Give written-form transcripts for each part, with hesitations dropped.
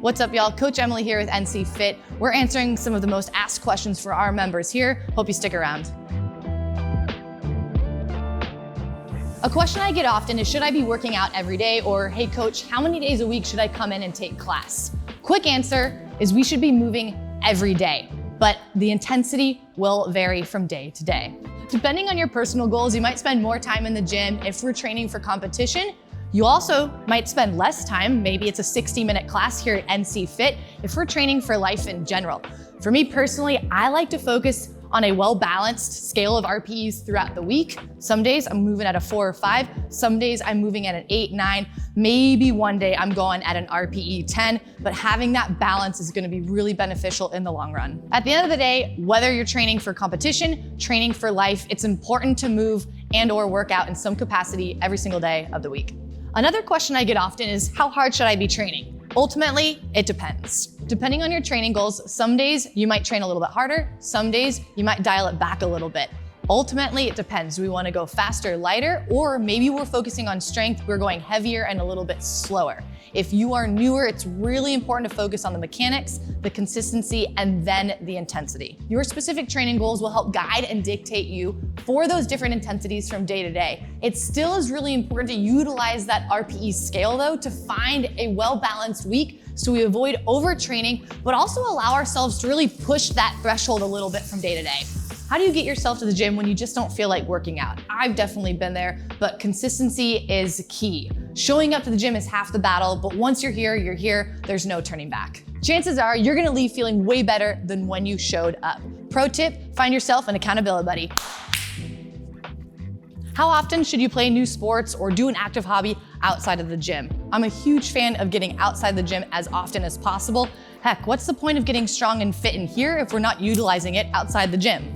What's up, y'all? Coach Emily here with NCFIT. We're answering some of the most asked questions for our members here. Hope you stick around. A question I get often is, should I be working out every day? Or, hey coach, how many days a week should I come in and take class? Quick answer is we should be moving every day, but the intensity will vary from day to day. Depending on your personal goals, you might spend more time in the gym if we're training for competition. You also might spend less time, maybe it's a 60-minute class here at NCFIT, if we're training for life in general. For me personally, I like to focus on a well-balanced scale of RPEs throughout the week. Some days I'm moving at a 4 or 5, some days I'm moving at an 8, 9, maybe one day I'm going at an RPE 10, but having that balance is gonna be really beneficial in the long run. At the end of the day, whether you're training for competition, training for life, it's important to move and or work out in some capacity every single day of the week. Another question I get often is, how hard should I be training? Ultimately, it depends. Depending on your training goals, some days you might train a little bit harder, some days you might dial it back a little bit. Ultimately, it depends. Do we want to go faster, lighter, or maybe we're focusing on strength, we're going heavier and a little bit slower. If you are newer, it's really important to focus on the mechanics, the consistency, and then the intensity. Your specific training goals will help guide and dictate you for those different intensities from day to day. It still is really important to utilize that RPE scale though to find a well-balanced week so we avoid overtraining, but also allow ourselves to really push that threshold a little bit from day to day. How do you get yourself to the gym when you just don't feel like working out? I've definitely been there, but consistency is key. Showing up to the gym is half the battle, but once you're here, there's no turning back. Chances are you're gonna leave feeling way better than when you showed up. Pro tip, find yourself an accountability buddy. How often should you play new sports or do an active hobby outside of the gym? I'm a huge fan of getting outside the gym as often as possible. Heck, what's the point of getting strong and fit in here if we're not utilizing it outside the gym?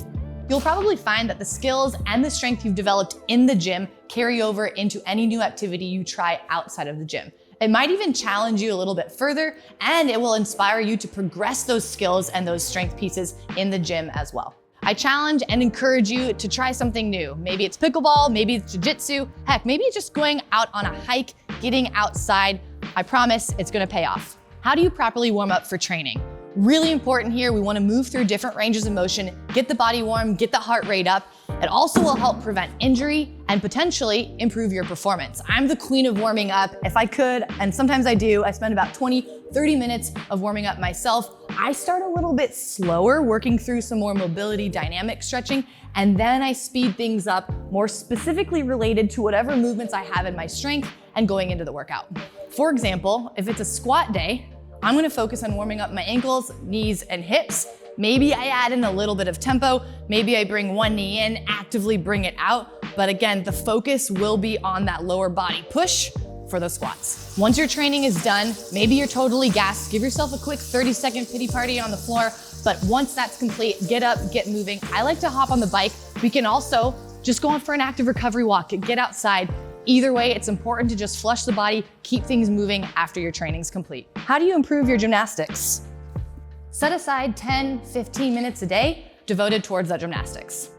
You'll probably find that the skills and the strength you've developed in the gym carry over into any new activity you try outside of the gym. It might even challenge you a little bit further, and it will inspire you to progress those skills and those strength pieces in the gym as well. I challenge and encourage you to try something new. Maybe it's pickleball, maybe it's jiu-jitsu, heck, maybe it's just going out on a hike, getting outside. I promise it's gonna pay off. How do you properly warm up for training? Really important here, we wanna move through different ranges of motion, get the body warm, get the heart rate up. It also will help prevent injury and potentially improve your performance. I'm the queen of warming up. If I could, and sometimes I do, I spend about 20-30 minutes of warming up myself. I start a little bit slower, working through some more mobility dynamic stretching, and then I speed things up, more specifically related to whatever movements I have in my strength and going into the workout. For example, if it's a squat day, I'm gonna focus on warming up my ankles, knees, and hips. Maybe I add in a little bit of tempo. Maybe I bring one knee in, actively bring it out. But again, the focus will be on that lower body push for the squats. Once your training is done, maybe you're totally gassed, give yourself a quick 30-second pity party on the floor. But once that's complete, get up, get moving. I like to hop on the bike. We can also just go on for an active recovery walk, get outside. Either way, it's important to just flush the body, keep things moving after your training's complete. How do you improve your gymnastics? Set aside 10-15 minutes a day devoted towards that gymnastics.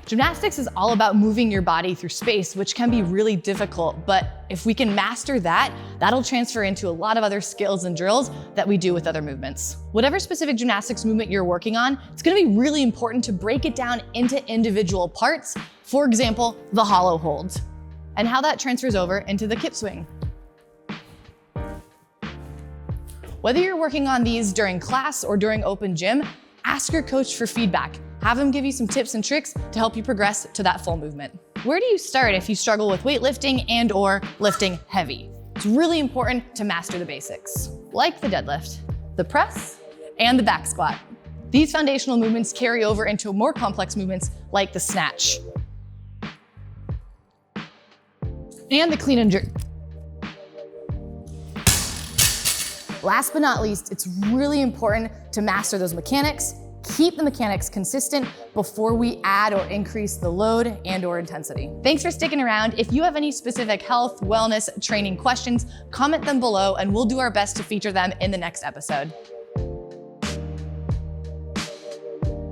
Gymnastics is all about moving your body through space, which can be really difficult, but if we can master that, that'll transfer into a lot of other skills and drills that we do with other movements. Whatever specific gymnastics movement you're working on, it's gonna be really important to break it down into individual parts. For example, the hollow hold, and how that transfers over into the kip swing. Whether you're working on these during class or during open gym, ask your coach for feedback. Have them give you some tips and tricks to help you progress to that full movement. Where do you start if you struggle with weightlifting and or lifting heavy? It's really important to master the basics, like the deadlift, the press, and the back squat. These foundational movements carry over into more complex movements like the snatch and the clean and jerk. Last but not least, it's really important to master those mechanics, keep the mechanics consistent before we add or increase the load and or intensity. Thanks for sticking around. If you have any specific health, wellness, training questions, comment them below and we'll do our best to feature them in the next episode.